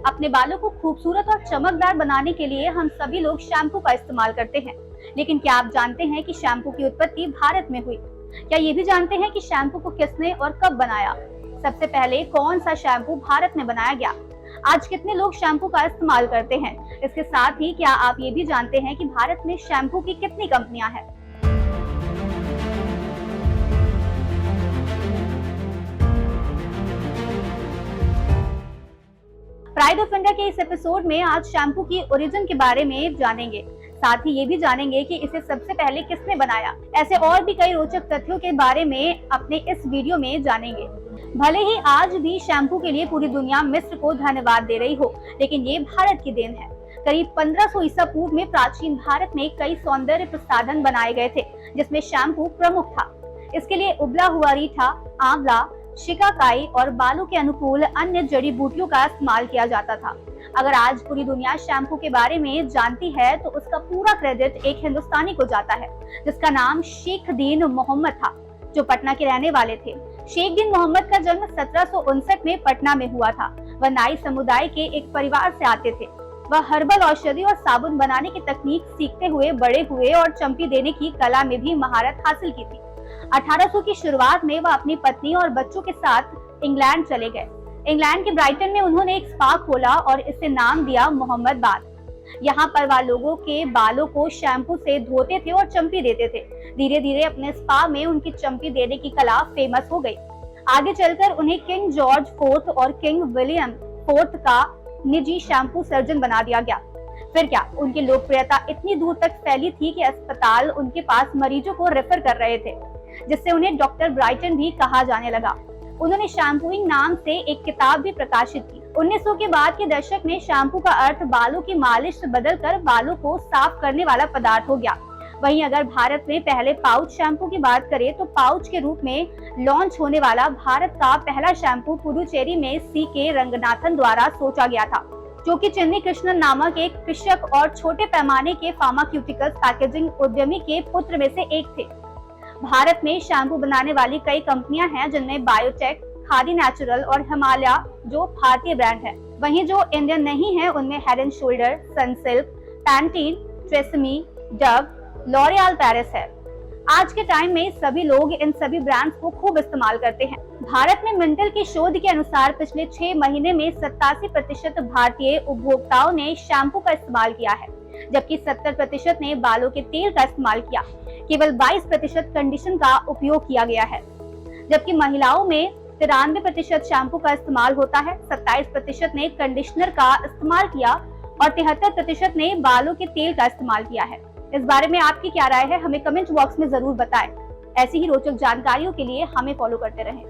अपने बालों को खूबसूरत और चमकदार बनाने के लिए हम सभी लोग शैम्पू का इस्तेमाल करते हैं। लेकिन क्या आप जानते हैं कि शैम्पू की उत्पत्ति भारत में हुई? क्या ये भी जानते हैं कि शैम्पू को किसने और कब बनाया? सबसे पहले कौन सा शैम्पू भारत में बनाया गया? आज कितने लोग शैम्पू का इस्तेमाल करते हैं? इसके साथ ही क्या आप ये भी जानते हैं कि भारत में शैम्पू की कितनी कंपनियां हैं? प्राइड ऑफ इंडिया के इस एपिसोड में आज शैम्पू की ओरिजिन के बारे में जानेंगे। साथ ही ये भी जानेंगे कि इसे सबसे पहले किसने बनाया। ऐसे और भी कई रोचक तथ्यों के बारे में अपने इस वीडियो में जानेंगे। भले ही आज भी शैम्पू के लिए पूरी दुनिया मिस्र को धन्यवाद दे रही हो, लेकिन ये भारत की देन है। करीब 1500 ईसा पूर्व में प्राचीन भारत में कई सौंदर्य प्रसाधन बनाए गए थे, जिसमें शैम्पू प्रमुख था। इसके लिए उबला हुआ रीठा, आंवला, शिकाकाई और बालों के अनुकूल अन्य जड़ी बूटियों का इस्तेमाल किया जाता था। अगर आज पूरी दुनिया शैम्पू के बारे में जानती है तो उसका पूरा क्रेडिट एक हिंदुस्तानी को जाता है, जिसका नाम शेख दीन मोहम्मद था, जो पटना के रहने वाले थे। शेख दीन मोहम्मद का जन्म 1759 में पटना में हुआ था। वह नाई समुदाय के एक परिवार से आते थे। वह हर्बल औषधि और साबुन बनाने की तकनीक सीखते हुए बड़े हुए और चंपी देने की कला में भी महारत हासिल की थी। 1800 की शुरुआत में वह अपनी पत्नी और बच्चों के साथ इंग्लैंड चले गए। इंग्लैंड के ब्राइटन में उन्होंने एक स्पा खोला और इसे नाम दिया मोहम्मद बाथ। यहाँ पर वह लोगों के बालों को शैम्पू से धोते थे और चंपी देते थे। धीरे धीरे अपने स्पा में उनकी चंपी देने की कला फेमस हो गई। आगे चलकर उन्हें किंग जॉर्ज फोर्थ और किंग विलियम फोर्थ का निजी शैम्पू सर्जन बना दिया गया। फिर क्या, उनकी लोकप्रियता इतनी दूर तक फैली थी कि अस्पताल उनके पास मरीजों को रेफर कर रहे थे, जिससे उन्हें डॉक्टर ब्राइटन भी कहा जाने लगा। उन्होंने शैम्पूइंग नाम से एक किताब भी प्रकाशित की। 1900 के बाद के दशक में शैम्पू का अर्थ बालों की मालिश से बदलकर बालों को साफ करने वाला पदार्थ हो गया। वहीं अगर भारत में पहले पाउच शैम्पू की बात करें तो पाउच के रूप में लॉन्च होने वाला भारत का पहला शैम्पू पुडुचेरी में C.K. रंगनाथन द्वारा सोचा गया था, जो कि चेन्नई कृष्णन नामक एक कृषक और छोटे पैमाने के फार्मास्यूटिकल्स पैकेजिंग उद्यमी के पुत्र में से एक थे। भारत में शैम्पू बनाने वाली कई कंपनियां हैं, जिनमें बायोटेक, खादी नेचुरल और हिमालय जो भारतीय ब्रांड है। वहीं जो इंडियन नहीं है उनमें Head and Shoulder, Sunsilk, Pantene, Tresemme, Dove, L'Oreal Paris है। आज के टाइम में सभी लोग इन सभी ब्रांड्स को खूब इस्तेमाल करते हैं। भारत में मिंटल के शोध के अनुसार पिछले 6 महीने में 87% भारतीय उपभोक्ताओं ने शैम्पू का इस्तेमाल किया है, जबकि 70% ने बालों के तेल का इस्तेमाल किया। केवल 22% कंडीशन का उपयोग किया गया है, जबकि महिलाओं में 93% शैम्पू का इस्तेमाल होता है, 27% ने कंडीशनर का इस्तेमाल किया और 73% ने बालों के तेल का इस्तेमाल किया है। इस बारे में आपकी क्या राय है, हमें कमेंट बॉक्स में जरूर बताएं। ऐसी ही रोचक जानकारियों के लिए हमें फॉलो करते रहें।